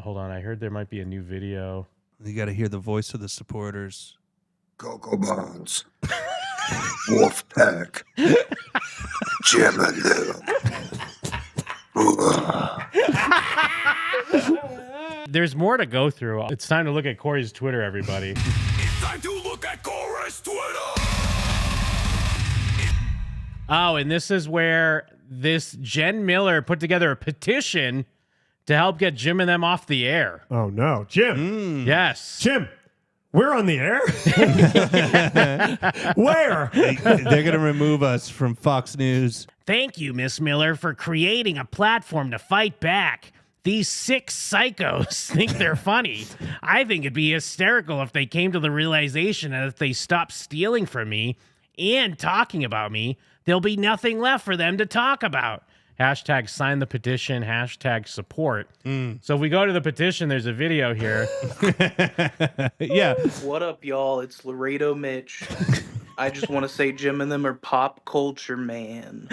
Hold on. I heard there might be a new video. You got to hear the voice of the supporters. Cocoa Bonds. Wolfpack. Jim and them. There's more to go through. It's time to look at Corey's Twitter, everybody. It's time to look at Corey's Twitter. Oh, and this is where this Jen Miller put together a petition to help get Jim and them off the air. Oh, no. Jim. Yes. Jim, we're on the air? Where? They're going to remove us from Fox News. Thank you, Miss Miller, for creating a platform to fight back. These sick psychos think they're funny. I think it'd be hysterical if they came to the realization that if they stop stealing from me and talking about me, there'll be nothing left for them to talk about. Hashtag sign the petition, hashtag support. So if we go to the petition, there's a video here. Yeah. What up, y'all? It's Laredo Mitch. I just want to say Jim and them are pop culture, man.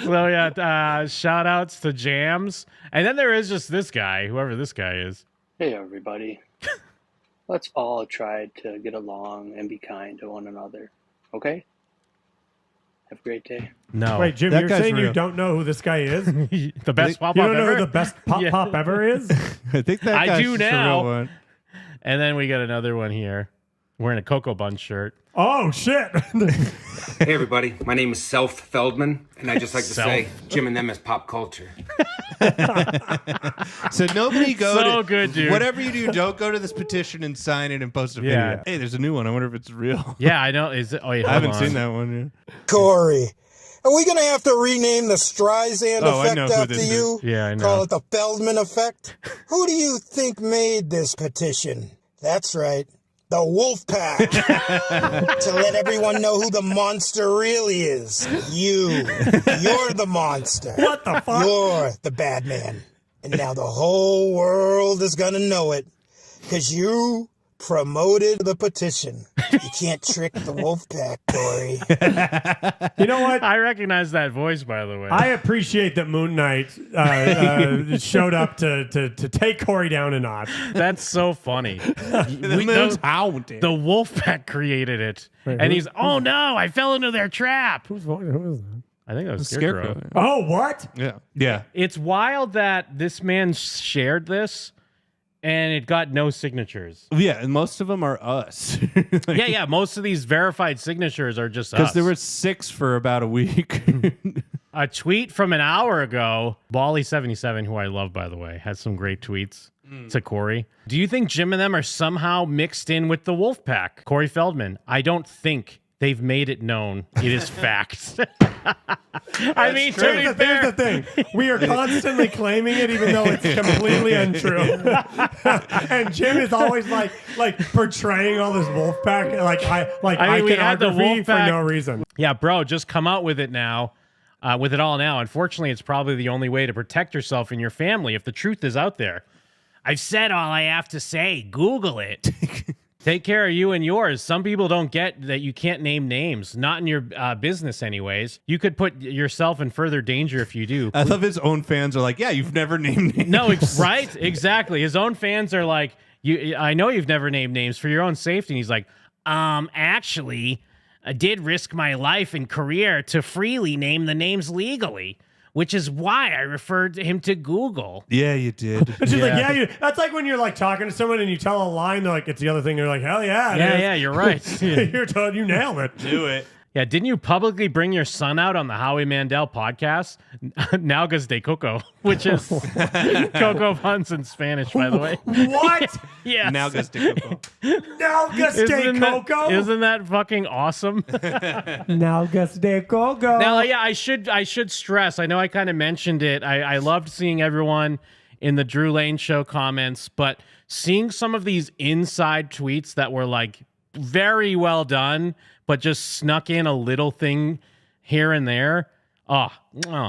So yeah, shout outs to Jams. And then there is just this guy, whoever this guy is. Hey, everybody. Let's all try to get along and be kind to one another. Okay? Have a great day. No. Wait, Jim, That you're guy's saying you real. don't know who this guy is? The best pop You up don't know ever? who the best pop ever is? I think that I guy's do just a real now. one. And then we got another one here. Wearing a Cocoa Bun shirt. Oh, shit. Hey everybody, my name is Self Feldman, and I just like to say Jim and them is pop culture. So nobody go So to good, dude. Whatever you do, don't go to this petition and sign it and post a video. Yeah. Hey, there's a new one. I wonder if it's real. Yeah, I know. Is it? Oh, wait, I haven't hold on. seen that one yet. Corey, are we going to have to rename the Streisand Oh, I effect know who after this you? Yeah, I know. Call it the Feldman effect? Who do you think made this petition? That's right. The Wolfpack. To let everyone know who the monster really is. You. You're the monster. What the fuck? You're the bad man. And now the whole world is going to know it. Because you promoted the petition. You can't trick the Wolfpack, Corey. You know what? I recognize that voice, by the way. I appreciate that Moon Knight showed up to take Corey down a notch. That's so funny. The moon's haunted. The Wolfpack created it. Wait, And he's, oh no, I fell into their trap. Who is that? I think that was Scarecrow. Scarecrow. Oh, what? Yeah. Yeah. It's wild that this man shared this and it got no signatures. Yeah, and most of them are us. Yeah. Most of these verified signatures are just us. Because there were 6 for about a week. A tweet from an hour ago, Bally77, who I love, by the way, has some great tweets to Corey. Do you think Jim and them are somehow mixed in with the Wolfpack? Corey Feldman, I don't think they've made it known. It is fact. I mean, to be Here's fair, the thing. We are constantly claiming it, even though it's completely untrue. And Jim is always like portraying all this Wolfpack, I mean, we had the iconography for Wolfpack- no reason. yeah, bro, just come out with it now. With it all now. Unfortunately, it's probably the only way to protect yourself and your family if the truth is out there. I've said all I have to say. Google it. Take care of you and yours. Some people don't get that you can't name names. Not in your business anyways. You could put yourself in further danger if you do. I love his own fans are like, yeah, you've never named names. No, right? Exactly. His own fans are like, I know you've never named names for your own safety. And he's like, actually, I did risk my life and career to freely name the names legally, which is why I referred him to Google. Yeah, you did. It's just that's like when you're like talking to someone and you tell a line, they're like, it's the other thing. They're like, hell yeah. it is. Yeah, you're right. You nailed it. Do it. Yeah, didn't you publicly bring your son out on the Howie Mandel podcast? Nalgas de Coco, which is Coco puns in Spanish, by the way. What? Yes. Nalgas de Coco. Nalgas de Coco? Isn't that fucking awesome? Nalgas de Coco. Now, yeah, I should stress, I know I kind of mentioned it. I loved seeing everyone in the Drew Lane show comments, but seeing some of these inside tweets that were like very well done, but just snuck in a little thing here and there. Oh,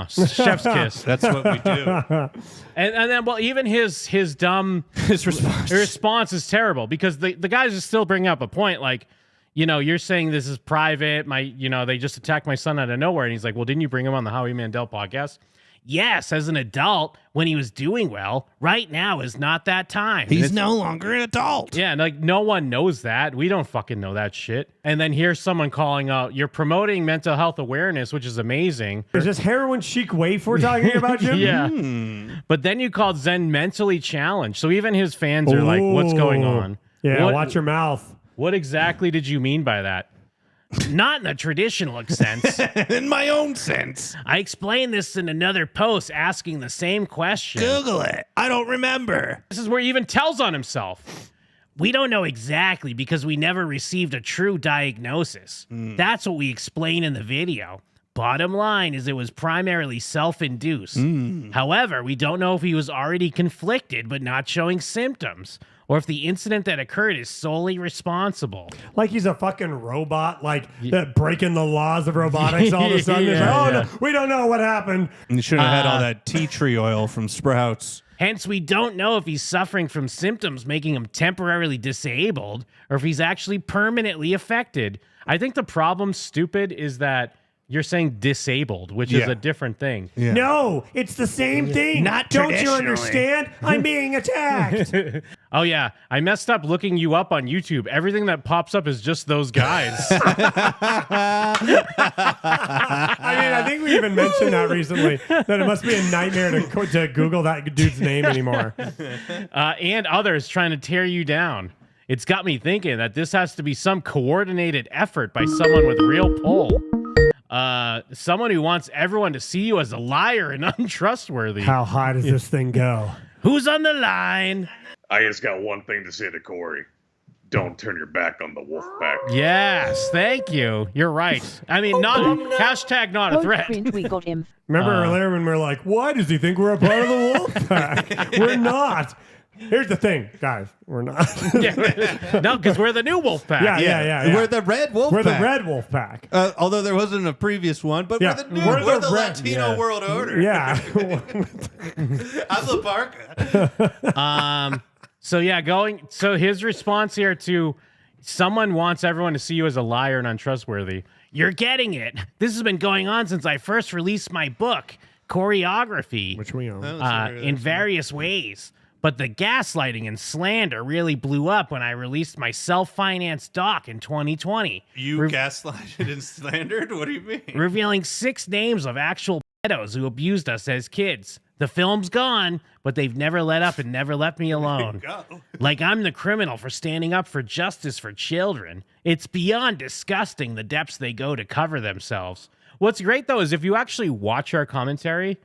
chef's kiss. That's what we do. And then, well, even his dumb His response is terrible because the guys are still bringing up a point like, you know, you're saying this is private. They just attacked my son out of nowhere. And he's like, well, didn't you bring him on the Howie Mandel podcast? Yes, as an adult, when he was doing well, right now is not that time. And He's it's- no longer an adult. Yeah, like no one knows that. We don't fucking know that shit. And then here's someone calling out, you're promoting mental health awareness, which is amazing. Is this heroin chic waif we're talking about, Jim? Yeah. But then you called Zen mentally challenged. So even his fans are like, what's going on? Yeah, What- watch your mouth. What exactly did you mean by that? Not in the traditional sense. In my own sense. I explained this in another post asking the same question. Google it. I don't remember. This is where he even tells on himself. We don't know exactly because we never received a true diagnosis. That's what we explain in the video. Bottom line is it was primarily self-induced. However, we don't know if he was already conflicted but not showing symptoms, or if the incident that occurred is solely responsible. Like he's a fucking robot, like that breaking the laws of robotics all of a sudden. It's like, oh, no, we don't know what happened. And you should have had all that tea tree oil from Sprouts. Hence, we don't know if he's suffering from symptoms making him temporarily disabled or if he's actually permanently affected. I think the problem, stupid, is that you're saying disabled, which is a different thing. Yeah. No, it's the same thing. Don't you understand? I'm being attacked. Oh, yeah. I messed up looking you up on YouTube. Everything that pops up is just those guys. I mean, I think we even mentioned that recently, that it must be a nightmare to Google that dude's name anymore. And others trying to tear you down. It's got me thinking that this has to be some coordinated effort by someone with real pull. Someone who wants everyone to see you as a liar and untrustworthy. How high does this thing go? Who's on the line? I just got one thing to say to Corey. Don't turn your back on the wolf pack. Yes, thank you. You're right. I mean, not hashtag not a threat. We got him. Remember earlier when we were like, why does he think we're a part of the wolf pack? We're not. Here's the thing, guys. We're not. No, because we're the new wolf pack. Yeah. We're the red wolf We're pack. the red wolf pack. Although there wasn't a previous one, but Yeah, we're the new. we're We're the the red- Latino yeah. world order. Yeah. I'm the parka. So his response here to someone wants everyone to see you as a liar and untrustworthy. You're getting it. This has been going on since I first released my book, Choreography, Which we own. in various ways. But the gaslighting and slander really blew up when I released my self-financed doc in 2020. You gaslighted and slandered? What do you mean? Revealing 6 names of actual pedos who abused us as kids. The film's gone, but they've never let up and never left me alone. Like I'm the criminal for standing up for justice for children. It's beyond disgusting the depths they go to cover themselves. What's great, though, is if you actually watch our commentary,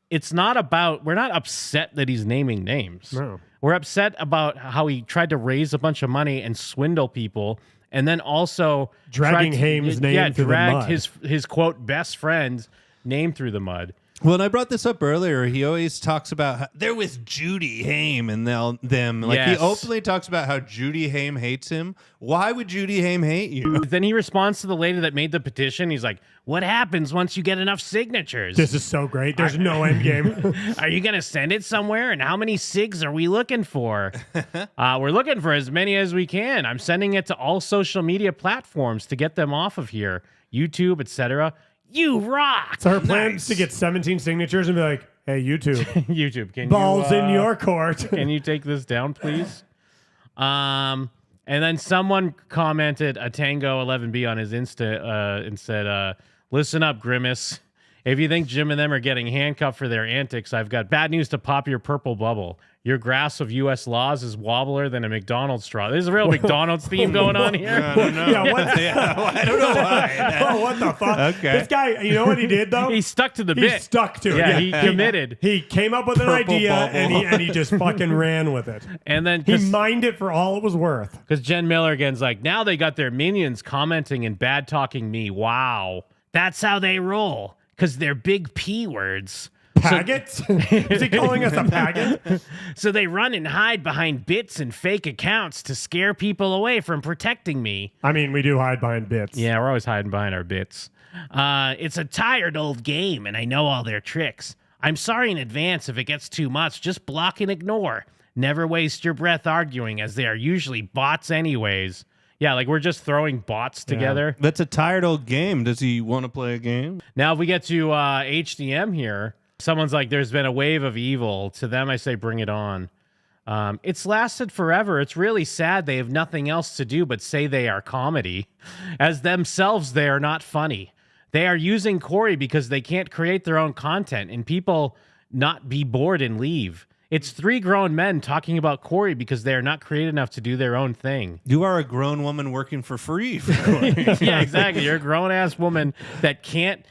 it's not about, we're not upset that he's naming names. No. We're upset about how he tried to raise a bunch of money and swindle people, and then also Dragging Haim's name through the mud. his quote best friend's name through the mud. When I brought this up earlier, he always talks about how they're with Judy Haim and them. Like Yes. he openly talks about how Judy Haim hates him. Why would Judy Haim hate you? Then he responds to the lady that made the petition. He's like, what happens once you get enough signatures? This is so great. There's no end game. Are you going to send it somewhere? And how many SIGs are we looking for? We're looking for as many as we can. I'm sending it to all social media platforms to get them off of here. YouTube, etc. You rock. So her plan is to get 17 signatures and be like, hey, YouTube, YouTube, can balls you, in your court. Can you take this down, please? And then someone commented a Tango 11B on his Insta and said, listen up, Grimace. If you think Jim and them are getting handcuffed for their antics, I've got bad news to pop your purple bubble. Your grasp of U.S. laws is wobbler than a McDonald's straw. There's a real McDonald's theme going on here. I don't know. Yeah, what? I don't know why. Oh, what the fuck? Okay. This guy, you know what he did though? He stuck to the He bit. stuck to it. Yeah, he committed. He came up with an Purple idea bubble. and he just fucking ran with it. And then He mined it for all it was worth. because Jen Miller again's like, now they got their minions commenting and bad talking me. Wow. That's how they roll because they're big P words. Paggots? Is he calling us a paggot? So they run and hide behind bits and fake accounts to scare people away from protecting me. I mean, we do hide behind bits. Yeah, we're always hiding behind our bits. It's a tired old game, and I know all their tricks. I'm sorry in advance if it gets too much. Just block and ignore. Never waste your breath arguing, as they are usually bots anyways. Yeah, like we're just throwing bots together. That's a tired old game. Does he want to play a game? Now, if we get to HDM here, Someone's like, there's been a wave of evil. To them, I say, bring it on. It's lasted forever. It's really sad they have nothing else to do but say they are comedy. As themselves, they are not funny. They are using Corey because they can't create their own content and people not be bored and leave. It's 3 grown men talking about Corey because they are not creative enough to do their own thing. You are a grown woman working for free. Yeah, exactly. You're a grown-ass woman that can't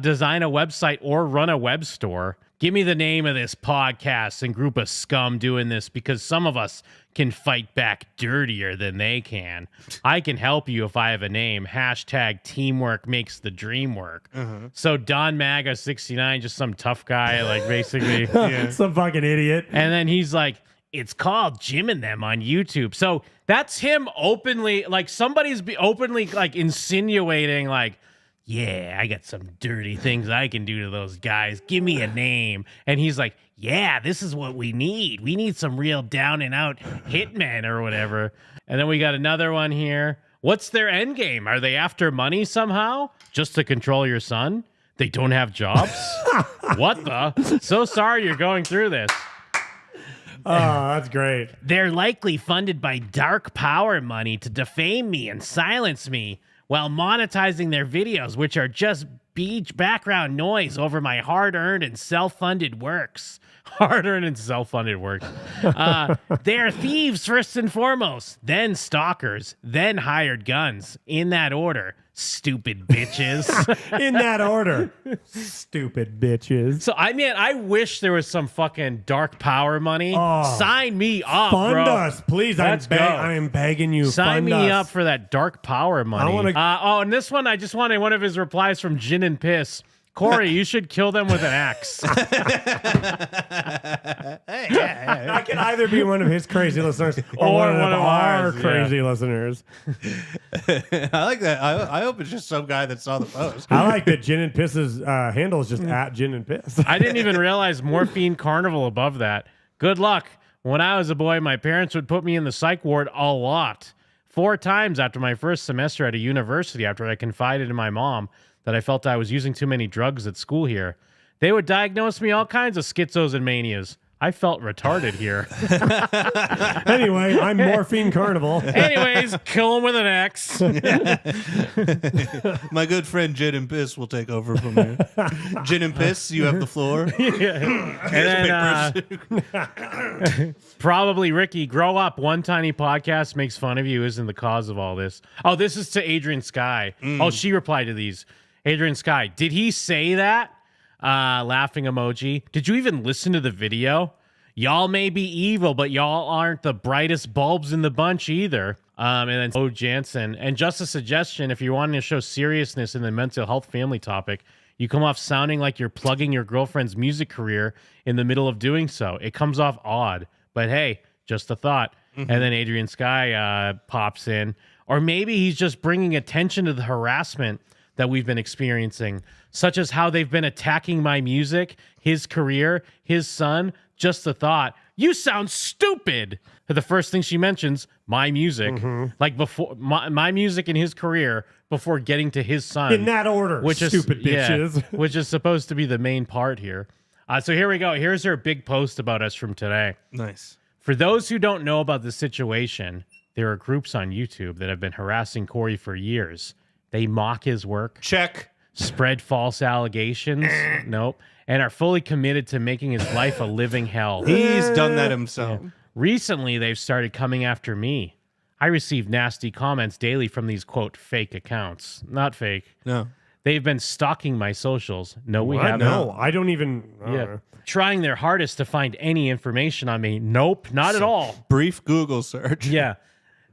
design a website or run a web store. Give me the name of this podcast and group of scum doing this because some of us can fight back dirtier than they can. I can help you if I have a name. Hashtag teamwork makes the dream work. So Don Maga 69, just some tough guy, like basically. Some fucking idiot. And then he's like, it's called Jim and Them on YouTube. So that's him openly, like somebody's openly like insinuating like, yeah, I got some dirty things I can do to those guys. Give me a name. And he's like, yeah, this is what we need. We need some real down and out hitmen or whatever. And then we got another one here. What's their end game? Are they after money somehow? Just to control your son? They don't have jobs? What the? So sorry you're going through this. Oh, that's great. They're likely funded by dark power money to defame me and silence me while monetizing their videos, which are just beach background noise over my hard-earned and self-funded works. Hard-earned and self-funded works. They're thieves first and foremost, then stalkers, then hired guns. In that order. Stupid bitches. In that order. Stupid bitches. So, I mean, I wish there was some fucking dark power money. Oh. Sign me up, Fund bro. us, please. Let's go. I am begging you. Sign fund me us. up for that dark power money. I wanna- and this one, I just wanted one of his replies from Gin and Piss. Corey, you should kill them with an axe. I can either be one of his crazy listeners or one of our ours, crazy listeners. I like that. I hope it's just some guy that saw the post. I like that Gin and Piss's handle is just at Gin and Piss. I didn't even realize Morphine Carnival above that. Good luck. When I was a boy, my parents would put me in the psych ward a lot. 4 times after my first semester at a university after I confided in my mom that I felt I was using too many drugs at school here. They would diagnose me all kinds of schizos and manias. I felt retarded here. Anyway, I'm Morphine Carnival. Anyways, kill him with an axe. My good friend Gin and Piss will take over from here. Gin and Piss, you have the floor. And then probably Ricky, grow up. One tiny podcast makes fun of you isn't the cause of all this. Oh, this is to Adrian Sky. Oh, she replied to these. Adrian Sky, did he say that? Laughing emoji. Did you even listen to the video? Y'all may be evil, but y'all aren't the brightest bulbs in the bunch either. And then O. Jansen. And just a suggestion, if you're wanting to show seriousness in the mental health family topic, you come off sounding like you're plugging your girlfriend's music career in the middle of doing so. It comes off odd. But hey, just a thought. And then Adrian Sky pops in. Or maybe he's just bringing attention to the harassment that we've been experiencing, such as how they've been attacking my music, his career, his son. Just a thought. You sound stupid. The first thing she mentions, my music, like before my music and his career before getting to his son. In that order, which stupid bitches. Which is supposed to be the main part here. So here we go. Here's her big post about us from today. Nice. For those who don't know about the situation, there are groups on YouTube that have been harassing Corey for years. They mock his work. Check. Spread false allegations. Nope. And are fully committed to making his life a living hell. He's done that himself. Recently, they've started coming after me. I receive nasty comments daily from these, quote, fake accounts. Not fake. No. They've been stalking my socials. No, we What? haven't. No, I don't even. Yeah. Trying their hardest to find any information on me. Nope, not at all. Brief Google search. Yeah.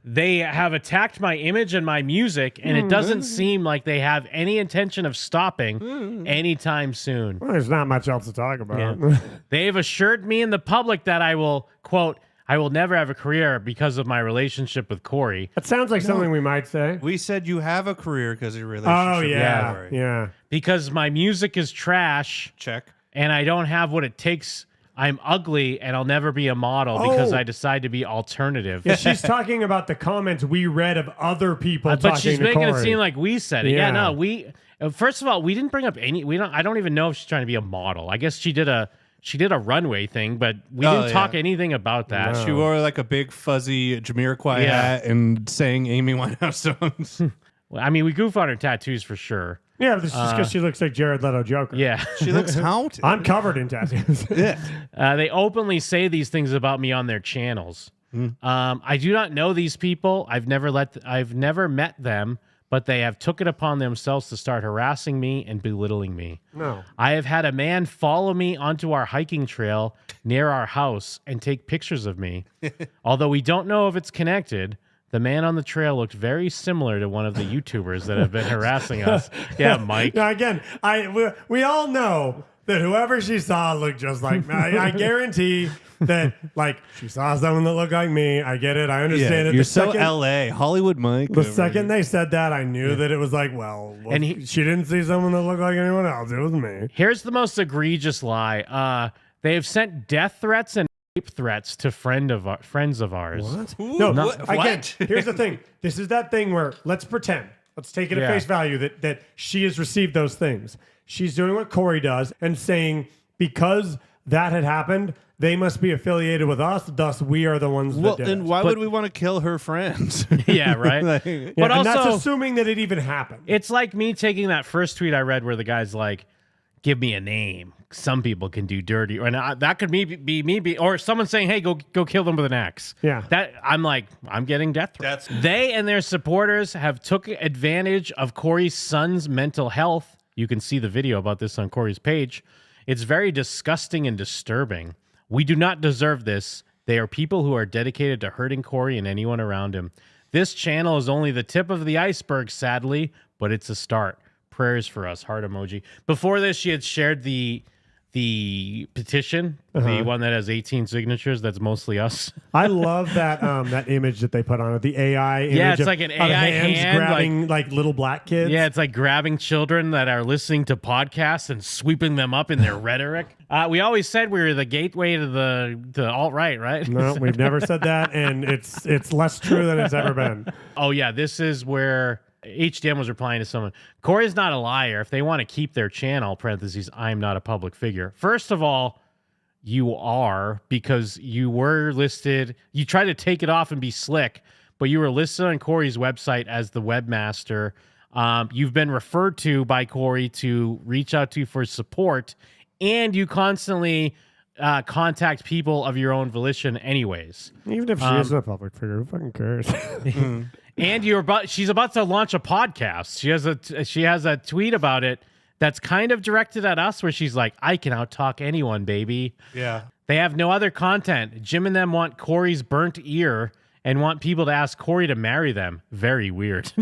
They have attacked my image and my music, and it doesn't seem like they have any intention of stopping anytime soon. Well, there's not much else to talk about. Yeah. They've assured me and the public that I will, quote, I will never have a career because of my relationship with Corey. That sounds like something we might say. We said you have a career because of your relationship. Oh, with yeah. Corey. Yeah. Because my music is trash. Check. And I don't have what it takes. I'm ugly and I'll never be a model because Oh. I decide to be alternative. Yeah, she's talking about the comments we read of other people but talking she's to making Corey. it seem like we said it. Yeah, no, we First of all, we didn't bring up any. I don't even know if she's trying to be a model. I guess she did a runway thing, but we didn't talk anything about that. She wore like a big fuzzy Jamiroquai hat and sang Amy Winehouse songs. Well, I mean, we goof on her tattoos for sure. Yeah, this is just because she looks like Jared Leto Joker. Yeah. She looks haunted. I'm covered in tattoos. They openly say these things about me on their channels. I do not know these people. I've never met them, but they have took it upon themselves to start harassing me and belittling me. No. I have had a man follow me onto our hiking trail near our house and take pictures of me. Although we don't know if it's connected, the man on the trail looked very similar to one of the YouTubers that have been harassing us. Yeah, Mike. Now, again, we all know that whoever she saw looked just like me. I guarantee that, like, she saw someone that looked like me. I get it. I understand it. You're so LA, Hollywood Mike. The second they said that, I knew that it was like, well, she didn't see someone that looked like anyone else. It was me. Here's the most egregious lie. They have sent death threats and rape threats to friends of ours. What? Ooh, No, what? again, here's the thing. This is that thing where let's pretend. Let's take it at face value that she has received those things. She's doing what Corey does and saying that had happened, they must be affiliated with us. Thus, we are the ones that did then it. why would we want to kill her friends? Yeah, right. Like, Yeah, but and also, that's assuming that it even happened. it's like me taking that first tweet I read where the guy's like, "Give me a name. Some people can do dirty," and that could be me, or someone saying, "Hey, go kill them with an axe." Yeah. That I'm like, I'm getting death threats. They and their supporters have took advantage of Corey's son's mental health. You can see the video about this on Corey's page. It's very disgusting and disturbing. We do not deserve this. They are people who are dedicated to hurting Corey and anyone around him. This channel is only the tip of the iceberg, sadly, but it's a start. Prayers for us, heart emoji. Before this, she had shared the petition, the one that has 18 signatures. That's mostly us. I love that that image that they put on it. The AI image. Yeah, it's of, like an of AI hands hand, grabbing like little black kids. Yeah, it's like grabbing children that are listening to podcasts and sweeping them up in their rhetoric. We always said we were the gateway to the alt-right, right? No, we've never said that, and it's less true than it's ever been. Oh, yeah, this is where HDM was replying to someone. Corey's not a liar. If they want to keep their channel, parentheses, I'm not a public figure. First of all, you are, because you were listed. You tried to take it off and be slick, but you were listed on Corey's website as the webmaster. You've been referred to by Corey to reach out to you for support, and you constantly contact people of your own volition anyways. Even if she isn't a public figure, who fucking cares? And she's about to launch a podcast. She has a tweet about it that's kind of directed at us where she's like, I can out-talk anyone, baby. yeah. They have no other content. Jim and them want Corey's burnt ear and want people to ask Corey to marry them. Very weird.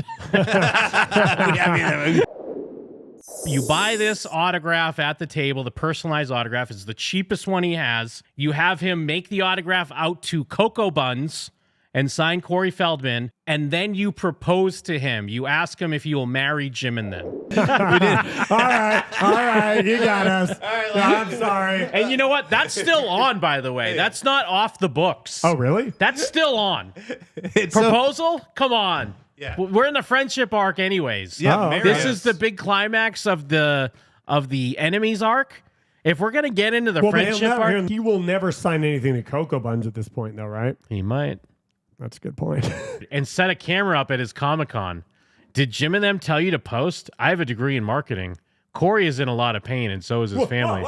You buy this autograph at the table, the personalized autograph. It's the cheapest one he has. You have him make the autograph out to Cocoa Buns and sign Corey Feldman, and then you propose to him. You ask him if he will marry Jim and them. All right, you got us. No, I'm sorry. And you know what? That's still on, by the way. That's not off the books. Oh, really? That's still on. Proposal? Come on. Yeah. We're in the friendship arc anyways. Yeah, Oh, marry This us. is the big climax of the enemies arc. If we're going to get into the Well, friendship arc, he will never sign anything to Cocoa Buns at this point, though, right? he might. That's a good point. And set a camera up at his Comic-Con. Did Jim and them tell you to post? I have a degree in marketing. Corey is in a lot of pain, and so is his family.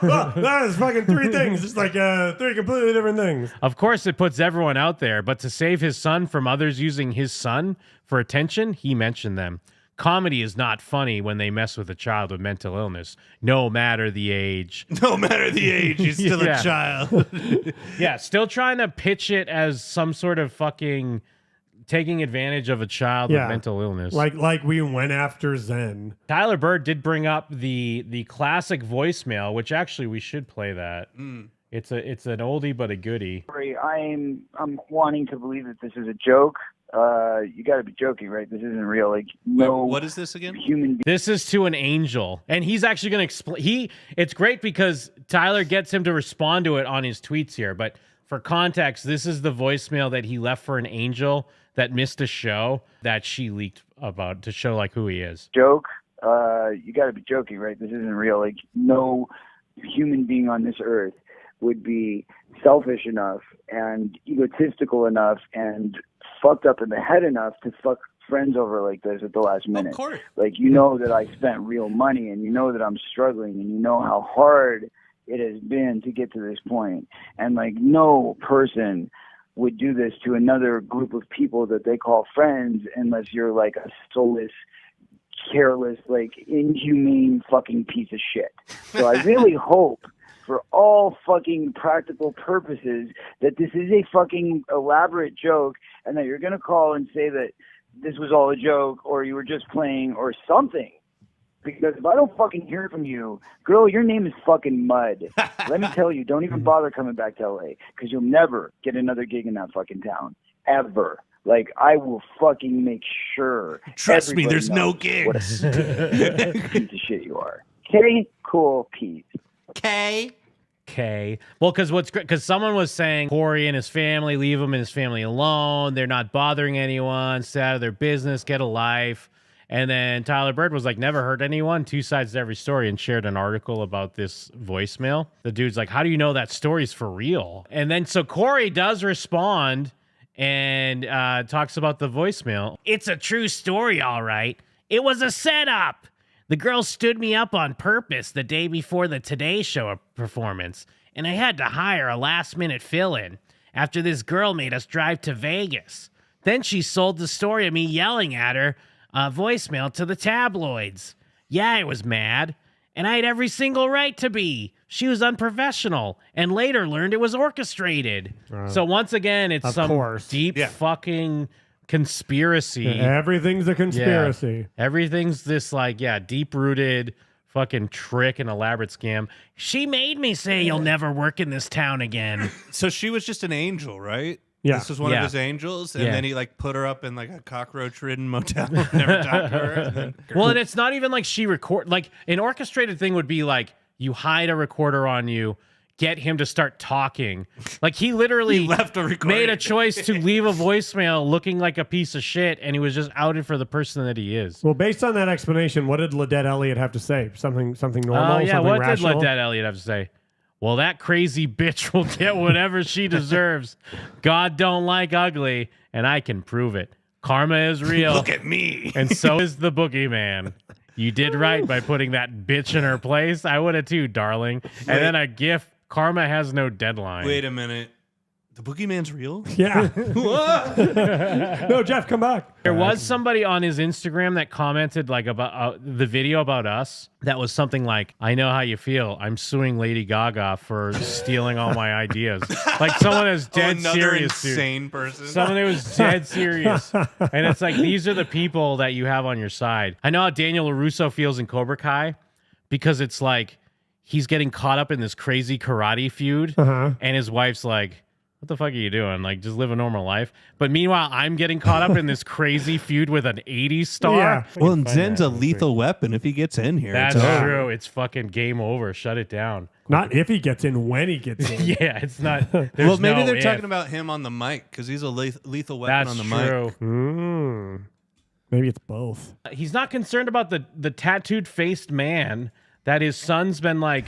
That is fucking three things. It's like three completely different things. Of course, it puts everyone out there, but to save his son from others using his son for attention, he mentioned them. Comedy is not funny when they mess with a child with mental illness, no matter the age. No matter the age, he's still Yeah. a child. Yeah, still trying to pitch it as some sort of fucking taking advantage of a child with mental illness. Like we went after Zen. Tyler Bird did bring up the classic voicemail, which actually we should play that. It's an oldie but a goodie. I'm wanting to believe that this is a joke. You got to be joking, right? This isn't real. Like, no. What is this again? Human. This is to an angel, and he's actually going to explain. It's great because Tyler gets him to respond to it on his tweets here. But for context, this is the voicemail that he left for an angel that missed a show that she leaked about to show like who he is. Joke. you got to be joking, right? This isn't real. Like, no human being on this earth would be selfish enough and egotistical enough and fucked up in the head enough to fuck friends over like this at the last minute. Of course. Like, you know that I spent real money, and you know that I'm struggling, and you know how hard it has been to get to this point. And like, no person would do this to another group of people that they call friends unless you're like a soulless, careless, like inhumane fucking piece of shit. So I really hope, for all fucking practical purposes, that this is a fucking elaborate joke, and that you're going to call and say that this was all a joke, or you were just playing, or something. Because if I don't fucking hear from you, girl, your name is fucking Mud. Let me tell you, don't even bother coming back to LA, because you'll never get another gig in that fucking town. Ever. Like, I will fucking make sure. Trust me, there's no gigs. What a piece of shit you are. Okay? Cool. Peace. Okay. Well, because someone was saying Corey and his family, leave him and his family alone. They're not bothering anyone. Stay out of their business. Get a life. And then Tyler Bird was like, never hurt anyone. 2 sides to every story, and shared an article about this voicemail. The dude's like, how do you know that story's for real? And then so Corey does respond and talks about the voicemail. It's a true story, all right. It was a setup. The girl stood me up on purpose the day before the Today Show performance, and I had to hire a last-minute fill-in after this girl made us drive to Vegas. Then she sold the story of me yelling at her voicemail to the tabloids. Yeah, I was mad, and I had every single right to be. She was unprofessional, and later learned it was orchestrated. So once again, it's some deep fucking conspiracy. Everything's a conspiracy. Yeah. Everything's this deep-rooted fucking trick and elaborate scam. She made me say you'll never work in this town again. So she was just an angel, right? Yeah. This was one of his angels, and then he like put her up in like a cockroach-ridden motel and never talked to her. And then... Well, and it's not even like she like an orchestrated thing would be like you hide a recorder on you, get him to start talking. Like he literally made a choice to leave a voicemail looking like a piece of shit, and he was just outed for the person that he is. Well, based on that explanation, what did Ledette Elliott have to say? Something normal? Oh, yeah, something what rational? did Ledette Elliott have to say? Well, that crazy bitch will get whatever she deserves. God don't like ugly, and I can prove it. Karma is real. Look at me. And so is the boogeyman. You did right by putting that bitch in her place. I would have too, darling. And then a gif, karma has no deadline. Wait a minute. The boogeyman's real? Yeah. No, Jeff, come back. There was somebody on his Instagram that commented like about the video about us. That was something like, I know how you feel. I'm suing Lady Gaga for stealing all my ideas. Like someone that's dead serious. Insane person. Someone who was dead serious. And it's like, these are the people that you have on your side. I know how Daniel LaRusso feels in Cobra Kai, because it's like he's getting caught up in this crazy karate feud. And his wife's like, what the fuck are you doing? Like, just live a normal life. But meanwhile, I'm getting caught up in this crazy feud with an 80s star. Yeah. Well, and Zen's a lethal weapon if he gets in here. That's true. It's fucking game over. Shut it down. Not if he gets in, when he gets in. Yeah, it's not. Well, maybe they're talking about him on the mic, because he's a lethal weapon on the mic. Maybe it's both. He's not concerned about the tattooed faced man that his son's been like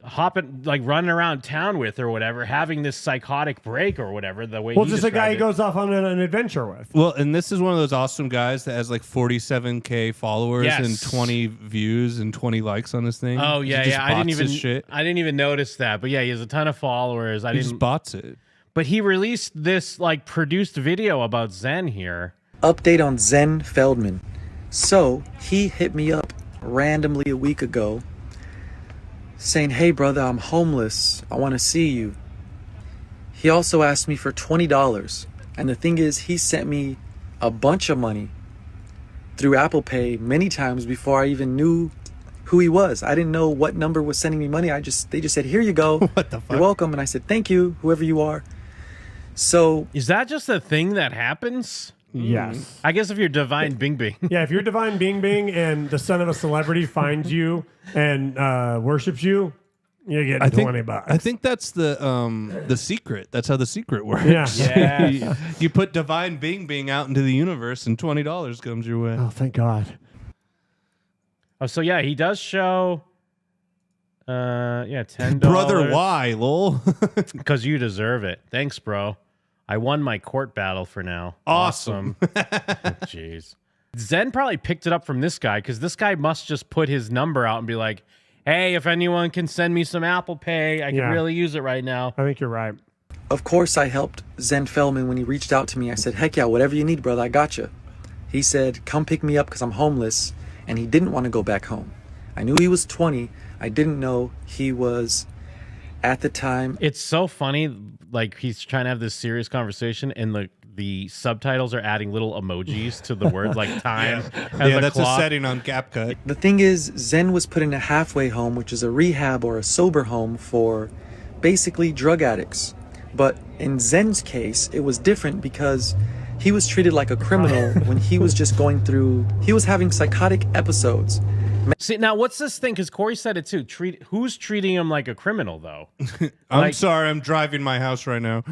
hopping, like running around town with or whatever, having this psychotic break or whatever. The way Well, just a guy he goes off on an adventure with. Well, and this is one of those awesome guys that has like 47K followers and 20 views and 20 likes on his thing. Oh yeah, he just yeah. I didn't even notice that, but yeah, he has a ton of followers. He just bots it. But he released this like produced video about Zen here. Update on Zen Feldman. So he hit me up randomly a week ago saying, hey brother, I'm homeless, I want to see you. He also asked me for $20, and the thing is, he sent me a bunch of money through Apple Pay many times before I even knew who he was. I didn't know what number was sending me money. They just said, here you go. What the fuck? You're welcome. And I said, thank you, whoever you are. So is that just a thing that happens? Yes. I guess if you're Divine Bing Bing. Yeah, if you're Divine Bing Bing and the son of a celebrity finds you and worships you, you get $20. I think that's the secret. That's how the secret works. Yeah. You put Divine Bing Bing out into the universe, and $20 comes your way. Oh, thank God. Oh, so yeah, he does show. $10. Brother, why, lol? Because you deserve it. Thanks, bro. I won my court battle for now. Awesome. Jeez. Zen probably picked it up from this guy because this guy must just put his number out and be like, hey, if anyone can send me some Apple Pay, I can really use it right now. I think you're right. Of course, I helped Zen Feldman when he reached out to me. I said, heck yeah, whatever you need, brother, I got you. He said, come pick me up because I'm homeless, and he didn't want to go back home. I knew he was 20. I didn't know he was, at the time. It's so funny, like he's trying to have this serious conversation, and the subtitles are adding little emojis to the words, like time. Yeah, that's a setting on CapCut. The thing is, Zen was put in a halfway home, which is a rehab or a sober home for basically drug addicts. But in Zen's case, it was different because he was treated like a criminal when he was just going through, he was having psychotic episodes. See, now what's this thing? Because Corey said it too. Who's treating him like a criminal, though? I'm sorry, I'm driving my house right now.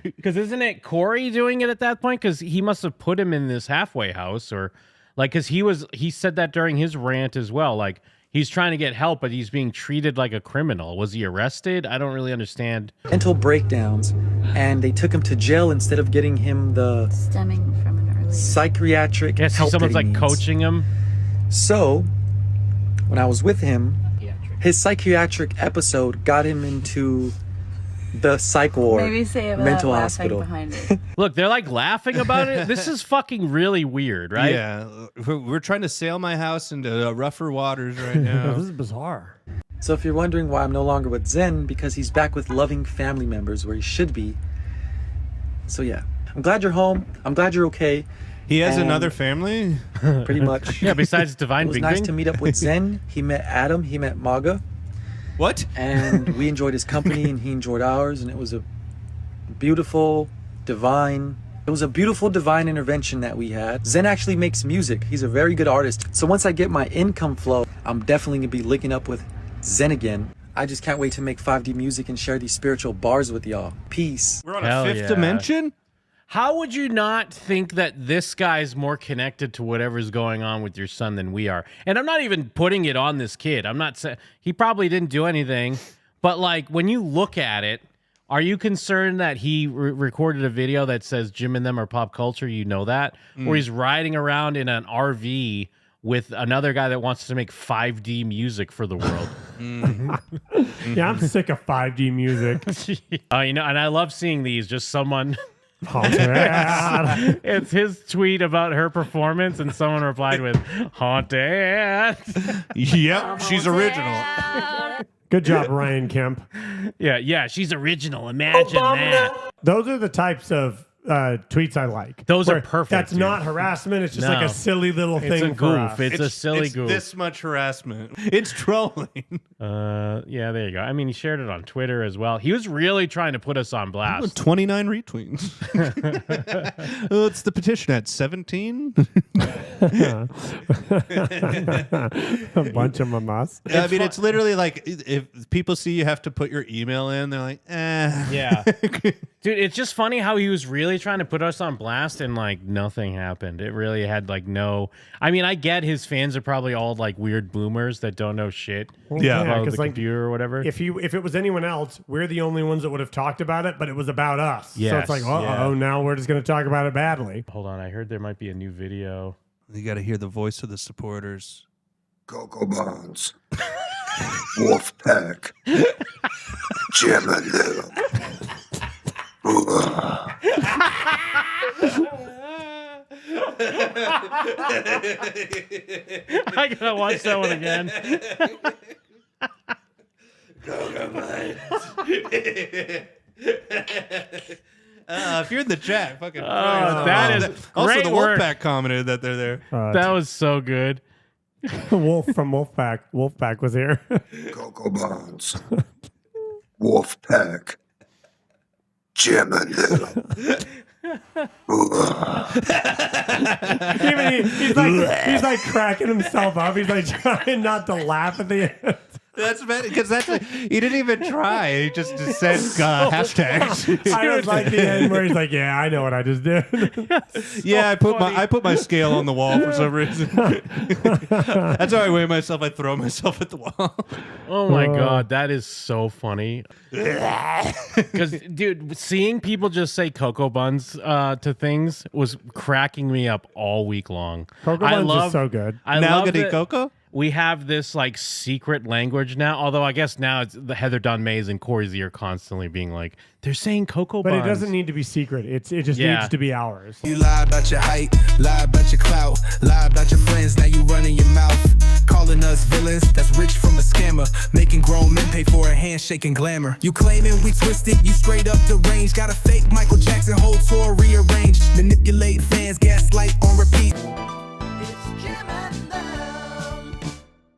Because isn't it Corey doing it at that point? Because he must have put him in this halfway house, or like, because he said that during his rant as well. Like, he's trying to get help, but he's being treated like a criminal. Was he arrested? I don't really understand. Mental breakdowns, and they took him to jail instead of getting him the stemming from an early psychiatric help. Someone's that he like needs. coaching him. So, when I was with him, his psychiatric episode got him into the psych ward, Maybe say it mental without hospital. laughing behind it. Look, they're like laughing about it. This is fucking really weird, right? Yeah, we're trying to sail my house into rougher waters right now. This is bizarre. So if you're wondering why I'm no longer with Zen, because he's back with loving family members where he should be. So yeah, I'm glad you're home. I'm glad you're okay. He has And another family? Pretty much. Yeah, besides Divine It was Bing nice Bing. to meet up with Zen. He met Adam. He met Maga. What? And we enjoyed his company and he enjoyed ours. And it was a beautiful, divine intervention that we had. Zen actually makes music. He's a very good artist. So once I get my income flow, I'm definitely going to be linking up with Zen again. I just can't wait to make 5D music and share these spiritual bars with y'all. Peace. We're on a fifth dimension? How would you not think that this guy's more connected to whatever's going on with your son than we are? And I'm not even putting it on this kid. I'm not saying he probably didn't do anything, but like when you look at it, are you concerned that he recorded a video that says Jim and them are pop culture? You know that? Or he's riding around in an RV with another guy that wants to make 5D music for the world. Yeah, I'm sick of 5D music. You know, and I love seeing these. Just someone. Haunted. It's his tweet about her performance, and someone replied with "Haunted." Yep, she's original. Good job, Ryan Kemp. Yeah, she's original. Imagine that. Those are the types of tweets I like. Those are Where perfect, That's dude. not harassment. It's just No. like a silly little It's thing a for goof. us. It's a silly goof. This much harassment. It's trolling. Yeah, there you go. I mean, he shared it on Twitter as well. He was really trying to put us on blast. 29 retweets. Well, it's the petition at 17. A bunch of mamas. I mean, it's literally like if people see you have to put your email in, they're like, eh. Yeah. Dude, it's just funny how he was really trying to put us on blast and like nothing happened. It really had like no. I mean, I get his fans are probably all like weird boomers that don't know shit Yeah. about the 'cause, like, computer or whatever. If it was anyone else, we're the only ones that would have talked about it, but it was about us. So Yes, it's like, yeah. now we're just going to talk about it badly. Hold on, I heard there might be a new video. You got to hear the voice of the supporters. Cocoa Bonds, Wolfpack, Jim and them. I gotta watch that one again. If you're in the chat, fucking. that is also great the work. Wolfpack commented that they're there. That was so good. Wolf from Wolfpack. Wolfpack was here. Cocoa Bonds, Wolfpack, Jim and them. He's like cracking himself up. He's like trying not to laugh at the end. That's because he didn't even try. He just said hashtags. I was like the end where he's like, "Yeah, I know what I just did." Yeah, I put my scale on the wall for some reason. That's how I weigh myself. I throw myself at the wall. Oh my god, that is so funny. Because, dude, seeing people just say cocoa buns to things was cracking me up all week long. Cocoa buns is so good. I now love gonna eat that cocoa. we have this like secret language now. Although I guess now it's the Heather Dunn Mays and Corey's ear constantly being like, they're saying cocoa But buns. it doesn't need to be secret. It just needs to be ours. You lie about your height, lie about your clout, lie about your friends, now you running your mouth. Calling us villains, that's rich from a scammer. Making grown men pay for a handshake and glamour. You claiming we twisted, you straight up deranged. Got a fake Michael Jackson whole tour rearranged. Manipulate fans, gaslight on repeat.